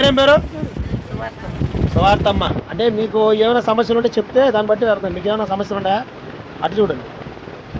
పేరేం పేరు? సువార్తమ్మ. అంటే మీకు ఏమైనా సమస్యలు ఉంటే చెప్తే దాన్ని బట్టి అర్థం. మీకు ఏమైనా సమస్యలు ఉన్నాయా? అటు చూడండి.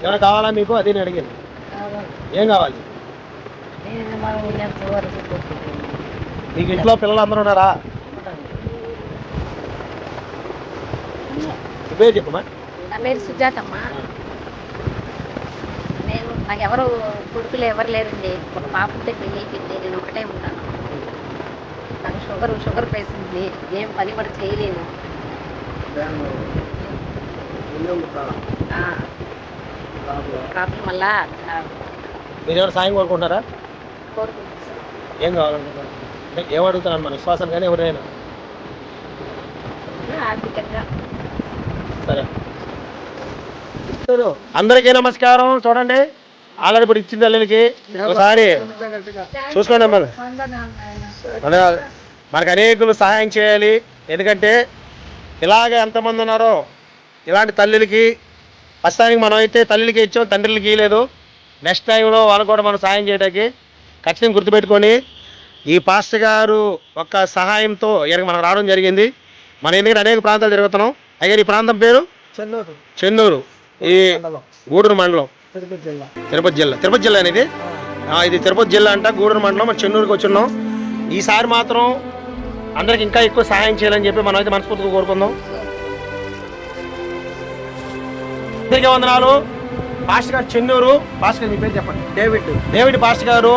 ఏమైనా కావాలా మీకు? అదే నేను అడిగాను. ఏం కావాలి మీకు? ఇంట్లో పిల్లలు అందరూ ఉన్నారా? పేరు చెప్పమ్మా. నా పేరు సుజాతమ్మ. నాకు ఎవరు కొడుకులు ఎవరు లేరండి. ఒక పాప ఉంటే పెళ్ళి అయిపోయింది. నేను ఒకటే ఉంటాను. నాకు షుగర్ పేసింది. ఏం పని కూడా చేయలేను. ప్రాబ్లం వల్ల మీరు ఎవరు సాయం కోరుకుంటారా? కోరుకుంటున్నాను. ఏం కావాలనుకుంటున్నారు? అంటే ఏం అడుగుతున్నాను? మన విశ్వాసం కానీ ఎవరైనా? ఆర్థికంగా. సరే, అందరికీ నమస్కారం. చూడండి, ఆల్రెడీ ఇప్పుడు ఇచ్చింది తల్లికి ఒకసారి చూసుకోండి అమ్మ. మనకు అనేకులు సహాయం చేయాలి. ఎందుకంటే ఇలాగే ఎంతమంది ఉన్నారో ఇలాంటి తల్లికి ప్రస్తుతానికి మనం అయితే తల్లికి ఇచ్చాం, తండ్రులకి ఇవ్వలేదు. నెక్స్ట్ టైంలో వాళ్ళకు కూడా మనం సహాయం చేయడానికి ఖచ్చితంగా గుర్తుపెట్టుకొని ఈ పాస్టర్ గారు ఒక సహాయంతో ఇక్కడికి మనం రావడం జరిగింది. మన ఎందుకంటే అనేక ప్రాంతాలు తిరుగుతున్నాం. అయితే ఈ ప్రాంతం పేరు చెన్నూరు. ఈ గూడూరు మండలం, తిరుపతి జిల్లా అనేది. ఇది తిరుపతి జిల్లా అంట, గూడూరు మండలం. మన చెన్నూరుకి వచ్చున్నాం. ఈసారి మాత్రం అందరికి ఇంకా ఎక్కువ సహాయం చేయాలని చెప్పి మనం అయితే మనస్ఫూర్తిగా కోరుకుందాం. అందరికీ వందనాలు. పాస్టర్ గారు చెన్నూరు. పాస్టర్ గారు మీ పేరు చెప్పండి. డేవిడ్ పాస్టర్ గారు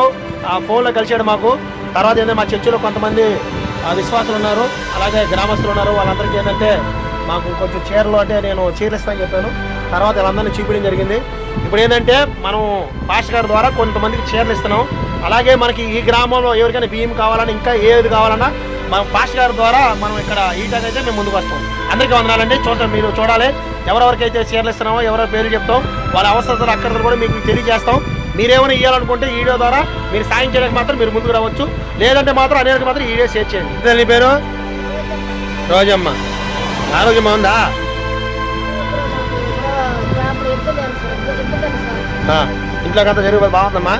ఫోన్లో కలిసాడు మాకు. తర్వాత ఏంటంటే మా చర్చిలో కొంతమంది విశ్వాసులు ఉన్నారు, అలాగే గ్రామస్తులు ఉన్నారు. వాళ్ళందరికీ ఏంటంటే మాకు కొంచెం చీరలు అంటే నేను చీరలు ఇస్తానని చెప్పాను. తర్వాత వీళ్ళందరినీ చూపించడం జరిగింది. ఇప్పుడు ఏంటంటే మనం పాస్టర్ గారి ద్వారా కొంతమందికి చీరలు ఇస్తున్నాం. అలాగే మనకి ఈ గ్రామంలో ఎవరికైనా బియ్యం కావాలన్నా ఇంకా ఏది కావాలన్నా మన పాస్టర్ గారి ద్వారా మనం ఇక్కడ ఈటకి అయితే మేము ముందుకు వస్తాం. అందరికీ వందనాలండి. మీరు చూడాలి ఎవరెవరికైతే చీరలు ఇస్తున్నామో, ఎవరెవరి పేరు చెప్తాం, వాళ్ళ అవసరాలు అక్కడ కూడా మీకు తెలియజేస్తాం. మీరేమైనా ఇవ్వాలనుకుంటే ఈ వీడియో ద్వారా మీరు సాయం చేయడానికి మాత్రం మీరు ముందుకు రావచ్చు. లేదంటే మాత్రం అనేక మాత్రం ఈ వీడియో షేర్ చేయండి. నీ పేరు? రోజమ్మ. ఆరోగ్యమా ఉందా? ఇంట్లో అంతా జరిగి బాగుందమ్మా?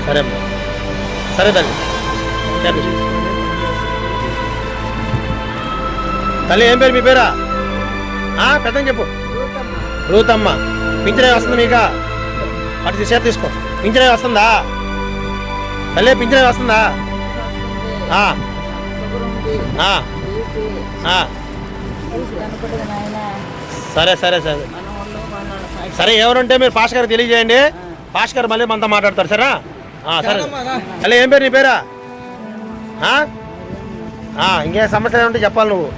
సరే అమ్మా, సరే తల్లి. తల్లి ఏం పేరు? మీ పేరా? పెద్దని చెప్పు. రూతమ్మ. పింఛనే వస్తుంది మీకా? అటు షేర్ తీసుకో. పింఛనే వస్తుందా తల్లి? పింఛనే వస్తుందా? సరే సరే సరే సరే. ఎవరుంటే మీరు పాస్టర్ గారికి తెలియజేయండి. పాస్టర్ గారు మళ్ళీ మనతో మాట్లాడతారు. సరే సరే. తల్లి ఏం పేరు? నీ పేరా? ఇంకే సమస్యలు ఏమంటే చెప్పాలి నువ్వు.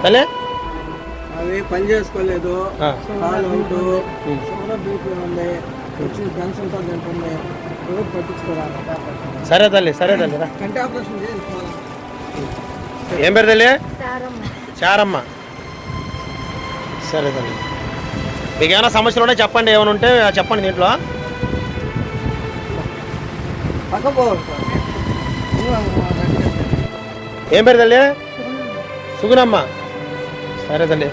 తల్లి అవి పని చేసుకోలేదు, సరే తల్లి. సరే తల్లి. ఏం పేరు తల్లి? చారమ్మ. సరే తల్లి. మీకు ఏమైనా సమస్యలు ఉంటే చెప్పండి. ఏమైనా ఉంటే చెప్పండి దీంట్లో. ఏం పేరు తల్లి? సుగుణమ్మ. సరే తల్లి.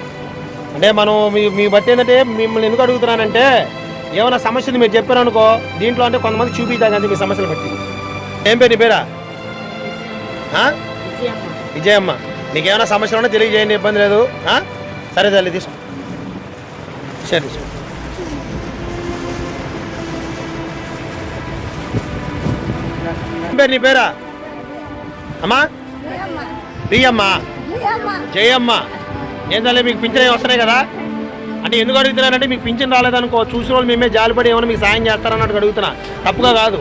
అంటే మనం మీ బట్టి ఏంటంటే మిమ్మల్ని ఎందుకు అడుగుతున్నానంటే ఏమైనా సమస్యలు మీరు చెప్పారనుకో దీంట్లో అంటే కొంతమంది చూపిద్దాం కదా మీ సమస్యలు బట్టి. ఏం పేరు? నీ పేరా? విజయమ్మ. మీకు ఏమైనా సమస్యలు ఉన్నా తెలియజేయండి, ఇబ్బంది లేదు. సరే తల్లి తీసుకో. సరే తీసుకో. ఏం పేరు? నీ పేరా అమ్మా? ప్రియమ్మ. జయమ్మ. ఏంటంటే మీకు పింఛన్ వస్తున్నాయి కదా అంటే ఎందుకు అడుగుతున్నానంటే మీకు పింఛన్ రాలేదనుకో చూసిన వాళ్ళు మేమే జాలిపడి ఏమైనా మీకు సాయం చేస్తారన్నట్టు అడుగుతున్నా. తప్పుగా కాదు.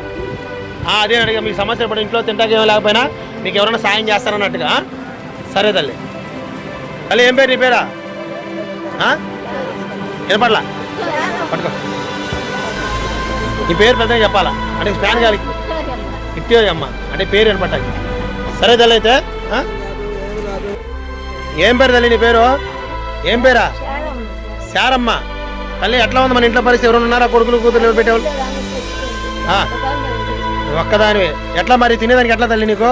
అదే అడిగా మీకు సమస్య పడి ఇంట్లో తింటాక ఏమో లేకపోయినా మీకు ఎవరైనా సాయం చేస్తారన్నట్టుగా. సరే తల్లి. తల్లి ఏం పేరు? నీ పేరా? వినపడలా? పట్టుకో. నీ పేరు పెద్దగా చెప్పాలా అంటే స్పాన్ గారి ఇట్టే అమ్మ అంటే పేరు వినపట్టాలి. సరే తల్లి. అయితే ఏం పేరు తల్లి? నీ పేరు ఏం పేరా? శారమ్మ. తల్లి ఎట్లా ఉంది మన ఇంట్లో పరిస్థితి? ఎవరు ఉన్నారా? కొడుకులు కూతురు ఎవరు పెట్టేవాళ్ళు? ఒక్కదానివే. ఎట్లా మరి తినేదానికి ఎట్లా తల్లి నీకు?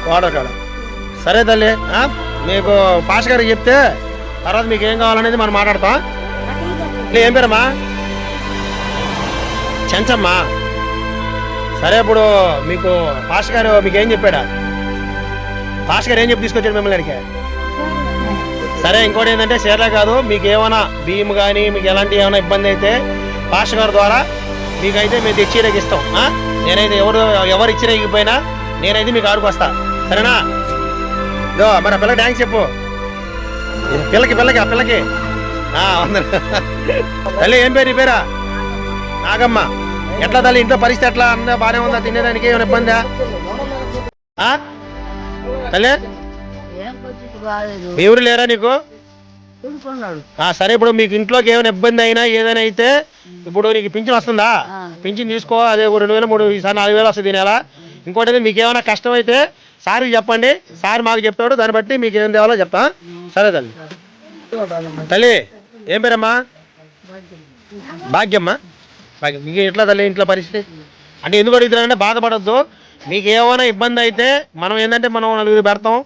కోడకాడ. సరే తల్లి. మీకు పాస్టర్ గారికి చెప్తే తర్వాత మీకు ఏం కావాలనేది మనం మాట్లాడతాం. ఏం పేరమ్మా? చెంచమ్మా. సరే, ఇప్పుడు మీకు పాస్టర్ గారు మీకు ఏం చెప్పాడా? పాస్టర్ గారు ఏం చెప్పి తీసుకొచ్చాడు మిమ్మల్ని అడిగా? సరే, ఇంకోటి ఏంటంటే షేర్లే కాదు, మీకు ఏమైనా బియ్యం కానీ మీకు ఎలాంటి ఏమైనా ఇబ్బంది అయితే పాస్టర్ గారి ద్వారా మీకైతే మేము తెచ్చిరేకి ఇస్తాం. నేనైతే ఎవరు ఇచ్చిరేగిపోయినా నేనైతే మీకు ఆడుకు వస్తా. సరేనా? ఇదో మరి ఆ పిల్లకి థ్యాంక్స్ చెప్పు. పిల్లకి ఆ పిల్లకి తల్లి ఏం పేరు? నీ పేరా? నాగమ్మ. ఎట్లా తల్లి ఇంట్లో పరిస్థితి ఎట్లా? అంతా బాగానే ఉందా? తినేదానికి ఏమైనా ఇబ్బందా తల్లి? మీ ఊరు లేరా నీకు? సరే, ఇప్పుడు మీకు ఇంట్లోకి ఏమైనా ఇబ్బంది అయినా ఏదైనా అయితే ఇప్పుడు నీకు పింఛన్ వస్తుందా? పింఛన్ తీసుకో. అదే 2000 3 ఈసారి 4000 వస్తుంది నెల. ఇంకోటి మీకు ఏమైనా కష్టం అయితే సార్కి చెప్పండి, సార్ మాకు చెప్తాడు, దాన్ని బట్టి మీకు ఏం తేవాలో చెప్తా. సరే తల్లి. తల్లి ఏం పేరమ్మా? భాగ్యమ్మ. భాగ్యం. మీకు ఎట్లా తల్లి ఇంట్లో పరిస్థితి? అంటే ఎందుకు అడుగుతున్నానంటే బాధపడద్దు. మీకు ఏమైనా ఇబ్బంది అయితే మనం ఏంటంటే మనం నలుగురు పెడతాం,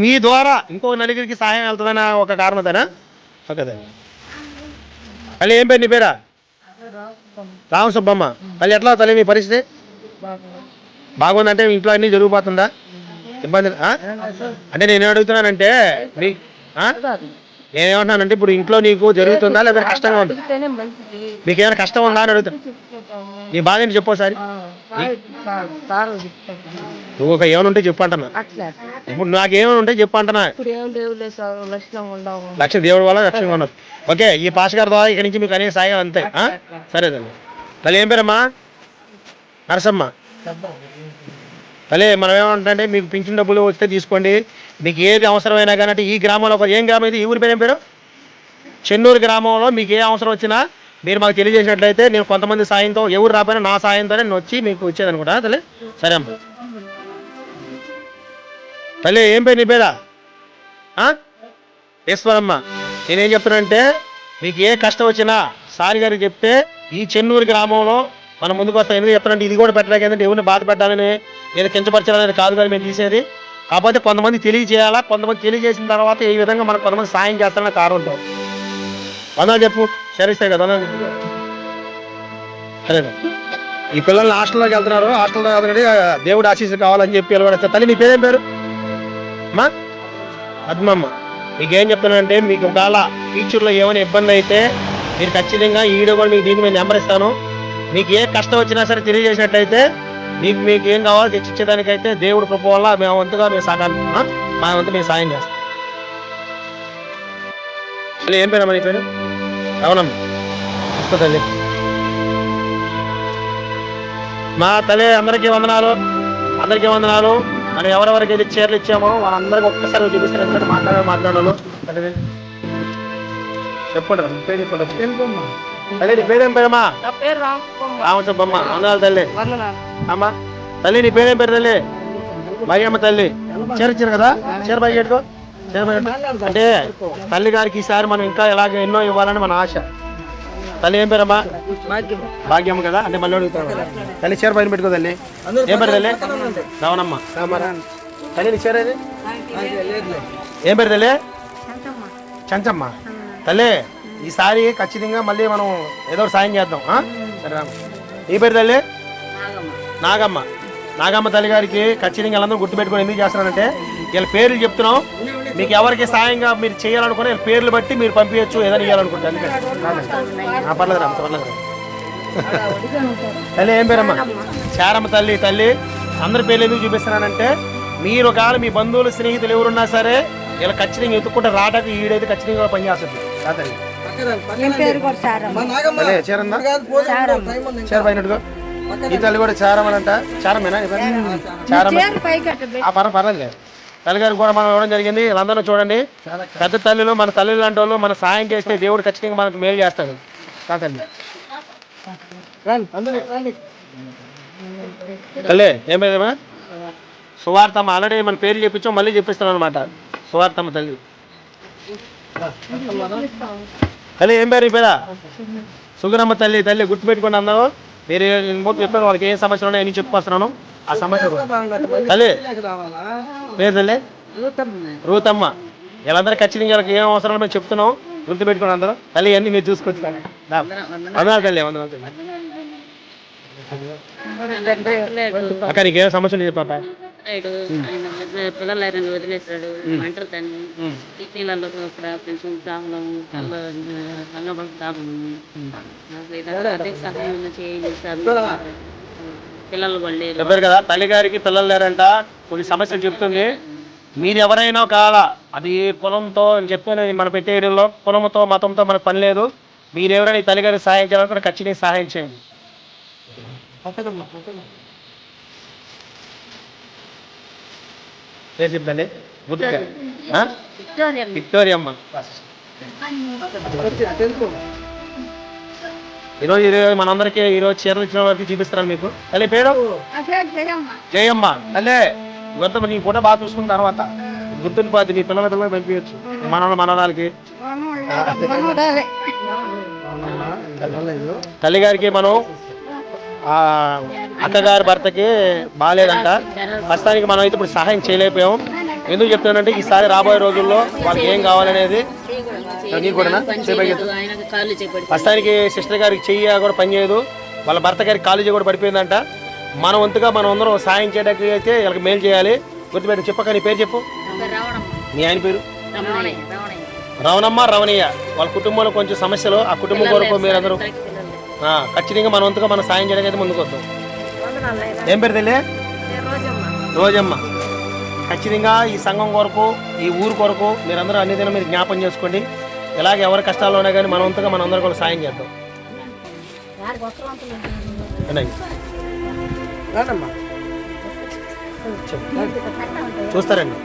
మీ ద్వారా ఇంకో నలుగురికి సహాయం వెళ్తుందన్న ఒక కారణతేనా? ఓకే తల్లి. తల్లి ఏం పేరు? నీ పేరా? రామసుబ్బమ్మ. తల్లి ఎట్లా తల్లి మీ పరిస్థితి? బాగుందంటే ఇంట్లో అన్నీ జరిగిపోతుందా? ఇబ్బంది అంటే నేను అడుగుతున్నానంటే నేనేమంటున్నానంటే ఇప్పుడు ఇంట్లో నీకు జరుగుతుందా లేదా కష్టంగా ఉందా? మీకు ఏమైనా కష్టం ఉందా అని అడుగుతున్నా. నీ బాధ ఏంటి చెప్పు ఒకసారి. నువ్వు ఒక ఏమైనా ఉంటే చెప్పు అంటున్నా. ఇప్పుడు నాకేమైనా ఉంటే చెప్పు అంటున్నా. లక్ష్య దేవుడి వల్ల లక్ష్యంగా ఉన్నారు. ఓకే, ఈ పాస్ గారి ద్వారా ఇక్కడి నుంచి మీకు అనేక సాయం అంతే. సరే తల్లి. తల్లి ఏం పేరమ్మా? నరసమ్మ. తల్లి మనం ఏమంటే మీకు పింఛన్ డబ్బులు వస్తే తీసుకోండి, మీకు ఏది అవసరమైనా కానీ. అంటే ఈ గ్రామంలో ఏం గ్రామం ఇది? ఈ ఊరి పేరు ఏం పేరు? చెన్నూరు గ్రామంలో మీకు ఏ అవసరం వచ్చినా మీరు మాకు తెలియజేసినట్లయితే నేను కొంతమంది సాయంతో, ఎవరు రాపోయినా నా సాయంతోనే నేను వచ్చి మీకు వచ్చేదనుకుంటా తల్లి. సరే అమ్మ. తల్లి ఏం పేరు? నీ పేరా? ఈశ్వరమ్మ. నేనేం చెప్తున్నానంటే మీకు ఏ కష్టం వచ్చినా సారి గారికి చెప్తే ఈ చెన్నూరు గ్రామంలో మనం ముందుకు వస్తాం. ఎందుకు చెప్తానంటే ఇది కూడా పెట్టడానికి ఏంటంటే ఎవరిని బాధ పెట్టాలని నేను కించపరచాలని కాదు కానీ మేము తీసేది. కాకపోతే కొంతమంది తెలియజేయాలా, కొంతమంది తెలియజేసిన తర్వాత ఈ విధంగా మనకు కొంతమంది సాయం చేస్తారని కారణం ఉంటాం. వందలు చెప్పు. సరిస్తాయి కదా వందలు. సరే, ఈ పిల్లల్ని హాస్టల్లోకి వెళ్తున్నారు. హాస్టల్లో వెళ్తున్నాడు, దేవుడు ఆశీస్సు కావాలని చెప్పి వెళ్ళబడతా. తల్లి నీ పేరేం పేరు? అమ్మా పద్మమ్మ. మీకేం చెప్తానంటే మీకు ఒకవేళ ఫ్యూచర్లో ఏమైనా ఇబ్బంది అయితే మీరు ఖచ్చితంగా ఈ వీడియో కూడా మీకు దీనికి మేము నెంబర్ ఇస్తాను. మీకు ఏ కష్టం వచ్చినా సరే తెలియజేసినట్లయితే మీకు ఏం కావాలో తెచ్చిచ్చేదానికైతే దేవుడు కృప వల్ల మేము వంతుగా మేము సాగాలి, మా వంతు మేము సాయం చేస్తాం. తల్లి ఏం పేరమ్మా నీ పేరు? అవునమ్మా. వస్తా తల్లి. మా తల్లి అందరికీ వందనాలు, అందరికీ వందనాలు. మనం ఎవరెవరికి అయితే చీరలు ఇచ్చామో వాళ్ళందరికీ ఒక్కసారి చూపిస్తారు. ఎందుకంటే మాట్లాడాలి. చెప్పండి పేరు చెప్పండి. తల్లి నీ పేరేం పేరమ్మా? రామచబ్బమ్మ. వందనాలు తల్లి. అమ్మా తల్లి నీ పేరేం పేరు తల్లి? భాగ్యమ్మ. తల్లి చీర కదా, చీర బాగా పెట్టుకో. అంటే తల్లి గారికి ఈసారి మనం ఇంకా ఇలాగ ఎన్నో ఇవ్వాలని మన ఆశ. తల్లి ఏం పేరమ్మా? భాగ్యమ్మ కదా. అంటే మళ్ళీ అడుగుతాను. తల్లి చీర పైన పెట్టుకో తల్లి. ఏం పేరు తల్లి? రావణమ్మ. తల్లి నీ చీర ఏది? ఏం పేరు తల్లి? చెంచమ్మ. తల్లి ఈసారి ఖచ్చితంగా మళ్ళీ మనం ఏదో సాయం చేద్దాం. సరే రామ్మ. ఈ పేరు తల్లి? నాగమ్మ. నాగమ్మ తల్లి గారికి ఖచ్చితంగా వాళ్ళందరూ గుర్తుపెట్టుకొని ఎందుకు చేస్తున్నానంటే వీళ్ళ పేర్లు చెప్తున్నాం. మీకు ఎవరికి సాయంగా మీరు చేయాలనుకుని వీళ్ళ పేర్లు బట్టి మీరు పంపించచ్చు ఏదైనా ఇవ్వాలనుకుంటే. పర్లేదు రామ్మ, పర్లేదు. తల్లి ఏం పేరమ్మా? చారమ్మ. తల్లి తల్లి అందరి పేర్లు ఎందుకు చూపిస్తున్నానంటే మీరు ఒకవేళ మీ బంధువులు స్నేహితులు ఎవరున్నా సరే వీళ్ళు ఖచ్చితంగా ఎత్తుకుంటే రాటకు ఈడైతే ఖచ్చితంగా పనిచేస్తుంది. తల్లి చీర పైనట్టుగా ఈ తల్లి కూడా చారమనంట. చారమేనా? పర్లేదు. తల్లి గారికి కూడా మనం ఇవ్వడం జరిగింది. వీళ్ళందరూ చూడండి పెద్ద తల్లులు, మన తల్లి లాంటి వాళ్ళు మన సాయం చేస్తే దేవుడు ఖచ్చితంగా మనకు మేలు చేస్తాడు. తల్లి తల్లి ఏం పేదమ్మా? సువార్తమ్మ. ఆల్రెడీ మన పేరు చెప్పించాం, మళ్ళీ చెప్పిస్తాను అనమాట. సువార్తమ్మ తల్లి. తల్లి ఏం పేరు? ఈ పేరా? సుగరమ్మ తల్లి. తల్లి గుర్తుపెట్టుకోండి అందరూ. మీరు చెప్పాను వాళ్ళకి ఏ సమస్యలు ఉన్నాయో నేను చెప్పుకొస్తున్నాను. ఆ సమస్య తల్లి పేరు తల్లి? రూతమ్మ. వీళ్ళందరూ ఖచ్చితంగా వీళ్ళకి ఏం అవసరాలు మేము చెప్తున్నాం, గుర్తుపెట్టుకోండి అందరూ. తల్లి అన్ని మీరు చూసుకొచ్చుకోండి. వందనాలు తల్లి, వందనాలు తల్లి. అక్క నీకేం సమస్య లేదు పాప? పిల్లలు వదిలేస్తాడు, మంటలు తన్ని కిడ్నీలలో కొంచెం ప్రాబ్లం, పిల్లలు పడలేరు. చెప్పారు కదా తల్లి గారికి పిల్లలు లేరంట, కొన్ని సమస్యలు చెప్తుంది. మీరు ఎవరైనా కావాలా, అది కులంతో చెప్పాను మన పెట్టే ఏరియాలో, కులంతో మతంతో మనకు పని లేదు. మీరు ఎవరైనా ఈ తల్లి గారికి సహాయం చేయాలనుకుంటే ఖచ్చితంగా సహాయం చేయండి. పేరు చెప్తాండి. విక్టోరియా అమ్మ. ఈరోజు మనందరికీ ఈరోజు చీరలు ఇచ్చిన వారికి చూపిస్తాను మీకు. తల్లి పేరు జయమ్మ. అల్లే గుర్తు నీ ఫోటో బాగా చూసుకున్న తర్వాత గుర్తుండిపోద్ది, నీ పిల్లల పిల్లలు పంపించచ్చు, మనవాళ్ళకి. తల్లి గారికి మనం అక్కగారి భర్తకి బాగాలేదంట. ప్రస్తుతానికి మనం అయితే ఇప్పుడు సహాయం చేయలేకపోయాం. ఎందుకు చెప్తానంటే ఈసారి రాబోయే రోజుల్లో వాళ్ళకి ఏం కావాలనేది ప్రస్తుతానికి సిస్టర్ గారికి చెయ్యి కూడా పనిచేయదు, వాళ్ళ భర్త గారికి కాలేజీ కూడా పడిపోయిందంట. మన వంతుగా మనం అందరం సాయం చేయడానికి అయితే వీళ్ళకి మేలు చేయాలి. గుర్తుపెట్టి చెప్పక, నీ పేరు చెప్పు. మీ ఆయన పేరు రవణమ్మ, రవణయ్య. వాళ్ళ కుటుంబంలో కొంచెం సమస్యలు, ఆ కుటుంబం కొరకు మీరందరూ ఖచ్చితంగా మన వంతుగా మనం సాయం చేయడానికి అయితే ముందుకు వద్దాం. ఏం పేరు తెలియ? రోజమ్మ. ఖచ్చితంగా ఈ సంఘం కొరకు, ఈ ఊరు కొరకు మీరందరూ అన్ని దినం మీరు జ్ఞాపం చేసుకోండి. ఇలాగే ఎవరి కష్టాల్లో ఉన్నా కానీ మన వంతుగా మన అందరూ కూడా సాయం చేద్దాం. చూస్తారండి.